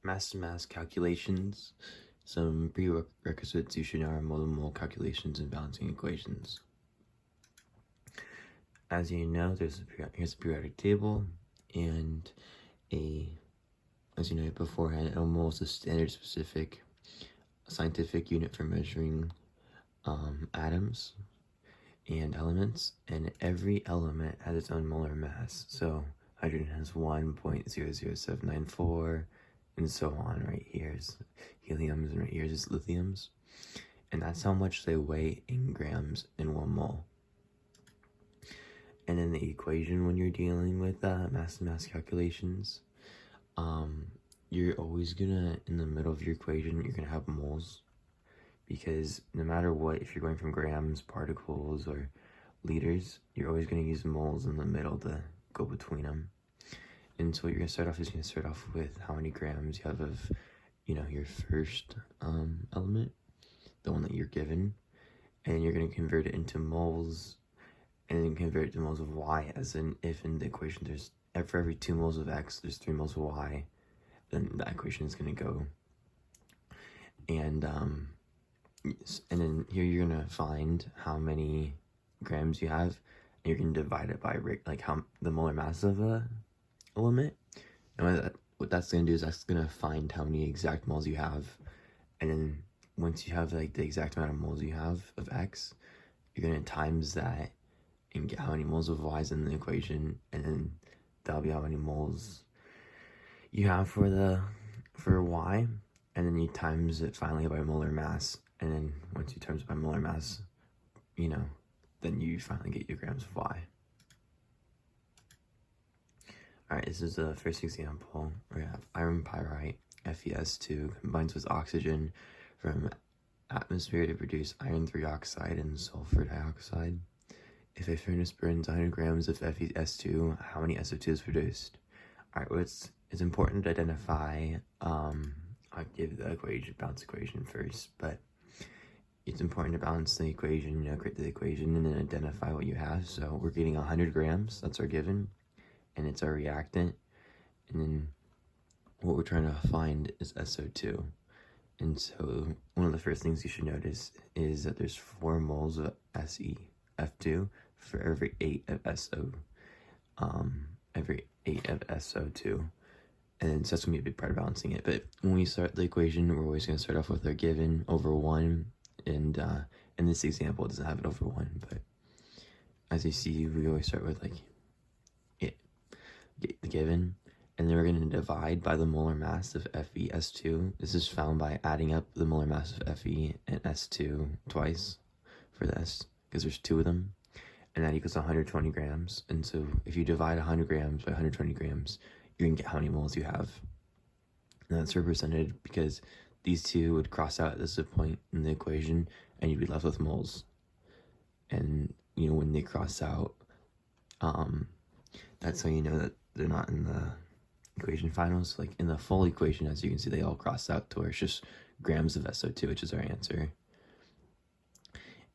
mass-to-mass calculations, some prerequisites you should know are molar-mole calculations and balancing equations. As you know, here's a periodic table, and as you know beforehand, a mole is a standard specific scientific unit for measuring atoms and elements, and every element has its own molar mass. So hydrogen has 1.00794, and so on. Right here's heliums, and right here's is lithiums, and that's how much they weigh in grams in 1 mole. And in the equation, when you're dealing with mass-to-mass calculations, you're always gonna, in the middle of your equation, you're gonna have moles, because no matter what, if you're going from grams, particles, or liters, you're always gonna use moles in the middle to go between them. And so what you're gonna start off with how many grams you have of, your first element, the one that you're given, and you're gonna convert it into moles, and then convert it to moles of y, as in if in the equation there's, for every 2 moles of x, there's 3 moles of y, then that equation is going to go. And then here you're going to find how many grams you have, and you're going to divide it by how the molar mass of a element. And what that's going to do is that's going to find how many exact moles you have. And then once you have the exact amount of moles you have of x, you're going to times that and get how many moles of y is in the equation, and then that'll be how many moles you have for y, and then you times it finally by molar mass, and then once you times it by molar mass, then you finally get your grams of y. Alright, this is the first example. We have iron pyrite, FeS2, combines with oxygen from atmosphere to produce iron 3 oxide and sulfur dioxide. If a furnace burns 100 grams of FeS2, how many SO2 is produced? Alright, well, it's important to identify, I'll give the balance equation first, but it's important to balance the equation, create the equation, and then identify what you have. So we're getting 100 grams, that's our given, and it's our reactant, and then what we're trying to find is SO2. And so one of the first things you should notice is that there's 4 moles of SeF2 for every 8 of SO2, and so that's going to be a big part of balancing it. But when we start the equation, we're always going to start off with our given over 1, and in this example it doesn't have it over 1, but as you see, we always start with the given, and then we're going to divide by the molar mass of FeS2. This is found by adding up the molar mass of Fe and S2 twice for this, because there's 2 of them, and that equals 120 grams. And so if you divide 100 grams by 120 grams, you're going to get how many moles you have. And that's represented because these 2 would cross out at this point in the equation, and you'd be left with moles. And, when they cross out, that's how you know that they're not in the equation finals. Like in the full equation, as you can see, they all cross out to where it's just grams of SO2, which is our answer.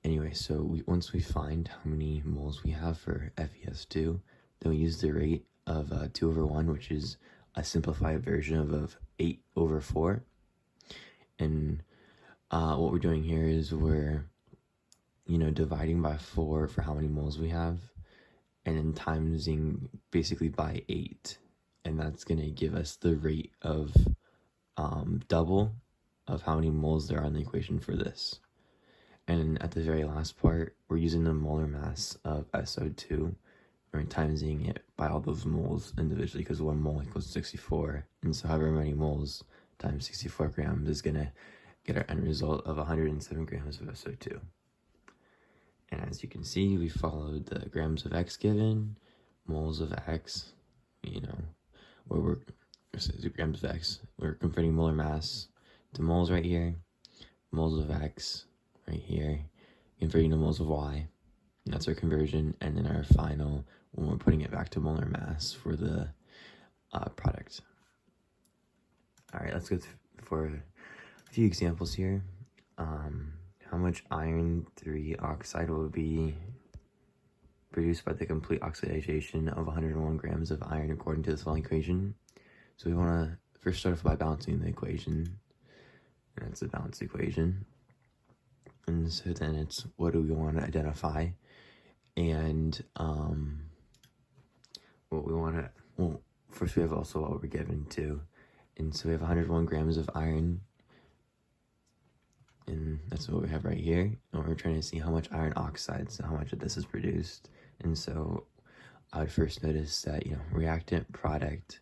Anyway, so once we find how many moles we have for FeS2, then we use the rate of 2 over 1, which is a simplified version of 8 over 4. And what we're doing here is we're, dividing by 4 for how many moles we have, and then timesing basically by 8. And that's going to give us the rate of double of how many moles there are in the equation for this. And at the very last part, we're using the molar mass of SO2. We're timesing it by all those moles individually, because 1 mole equals 64. And so however many moles times 64 grams is going to get our end result of 107 grams of SO2. And as you can see, we followed the grams of X given, moles of X, where we're grams of X. We're converting molar mass to moles right here, moles of X right here, converting to moles of Y, and that's our conversion. And then our final, when we're putting it back to molar mass for the product. All right, let's go for a few examples here. How much iron 3 oxide will be produced by the complete oxidation of 101 grams of iron according to this following equation? So we want to first start off by balancing the equation, and that's the balanced equation. And so then it's, what do we want to identify? And what we want to, well, first we have also what we're given too. And so we have 101 grams of iron, and that's what we have right here. And we're trying to see how much iron oxide, so how much of this is produced. And so I would first notice that, reactant, product,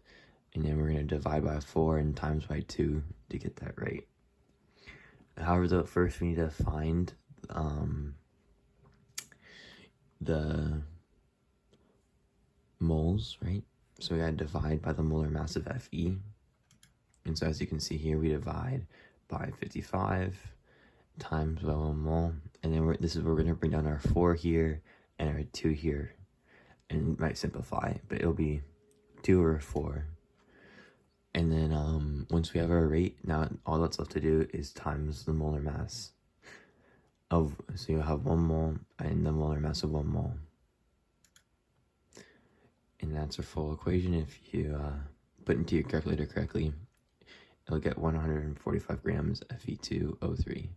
and then we're going to divide by 4 and times by 2 to get that rate. However, though, first we need to find the moles, right? So we gotta divide by the molar mass of Fe. And so as you can see here, we divide by 55 times by 1 mole. And then this is where we're gonna bring down our 4 here and our 2 here. And it might simplify, but it'll be 2 over 4. And then once we have our rate, now all that's left to do is times the molar mass so you'll have 1 mole and the molar mass of 1 mole. And that's our full equation. If you put into your calculator correctly, it'll get 145 grams Fe2O3.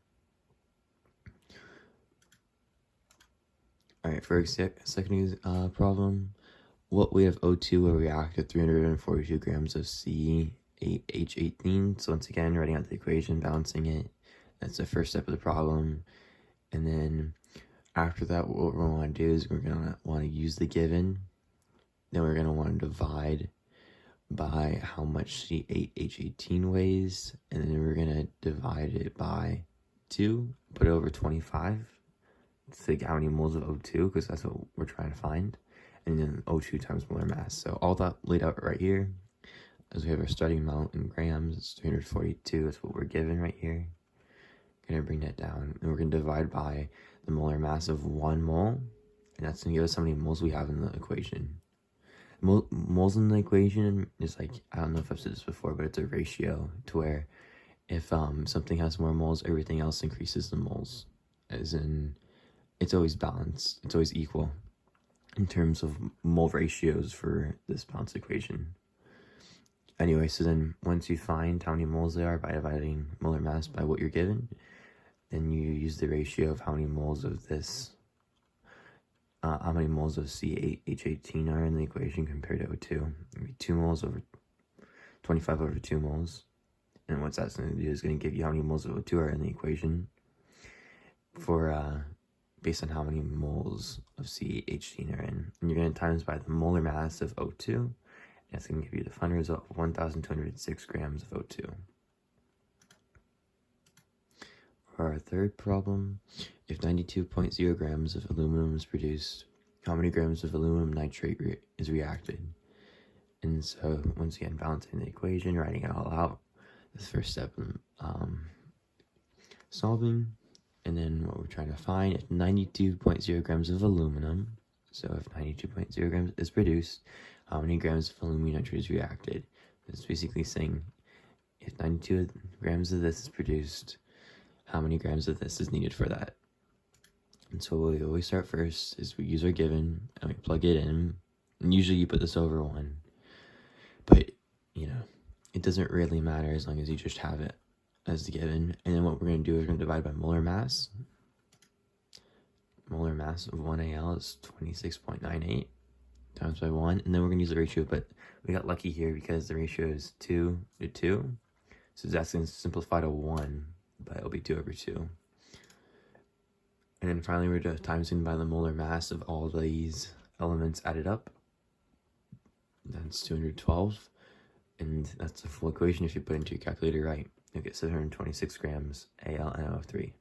Alright, for our second problem, what we have O2 will react at 342 grams of C8H18. So once again, writing out the equation, balancing it. That's the first step of the problem. And then after that, what we're going to want to do is we're going to want to use the given. Then we're going to want to divide by how much C8H18 weighs. And then we're going to divide it by 2, put it over 25. To how many moles of O2, because that's what we're trying to find. And then O2 times molar mass. So all that laid out right here, as we have our starting amount in grams, it's 342. That's what we're given right here. Gonna bring that down, and we're gonna divide by the molar mass of 1 mole, and that's gonna give us how many moles we have in the equation. Moles in the equation is like, I don't know if I've said this before, but it's a ratio to where if something has more moles, everything else increases the moles. As in, it's always balanced. It's always equal in terms of mole ratios for this balanced equation. Anyway, so then once you find how many moles they are by dividing molar mass by what you're given, then you use the ratio of how many moles of this, how many moles of C8H18 are in the equation compared to O2. It'll be 2 moles over 25 over 2 moles. And what that's going to do is going to give you how many moles of O2 are in the equation for based on how many moles of C8H18 are in. And you're going to times by the molar mass of O2. And that's going to give you the final result of 1,206 grams of O2. For our third problem, if 92.0 grams of aluminum is produced, how many grams of aluminum nitrate is reacted? And so, once again, balancing the equation, writing it all out. This first step in solving. And then what we're trying to find, if 92.0 grams of aluminum, so if 92.0 grams is produced, how many grams of aluminum nitrate is reacted? It's basically saying, if 92 grams of this is produced, how many grams of this is needed for that? And so what we always start first is we use our given, and we plug it in, and usually you put this over 1. But, it doesn't really matter as long as you just have it as the given. And then what we're going to do is we're going to divide by molar mass. Molar mass of 1Al is 26.98 times by 1. And then we're going to use the ratio, but we got lucky here because the ratio is 2 to 2. So that's going to simplify to 1, but it'll be 2 over 2. And then finally we're just timesing by the molar mass of all these elements added up. That's 212. And that's the full equation if you put into your calculator right. You'll get 726 grams AlNO3.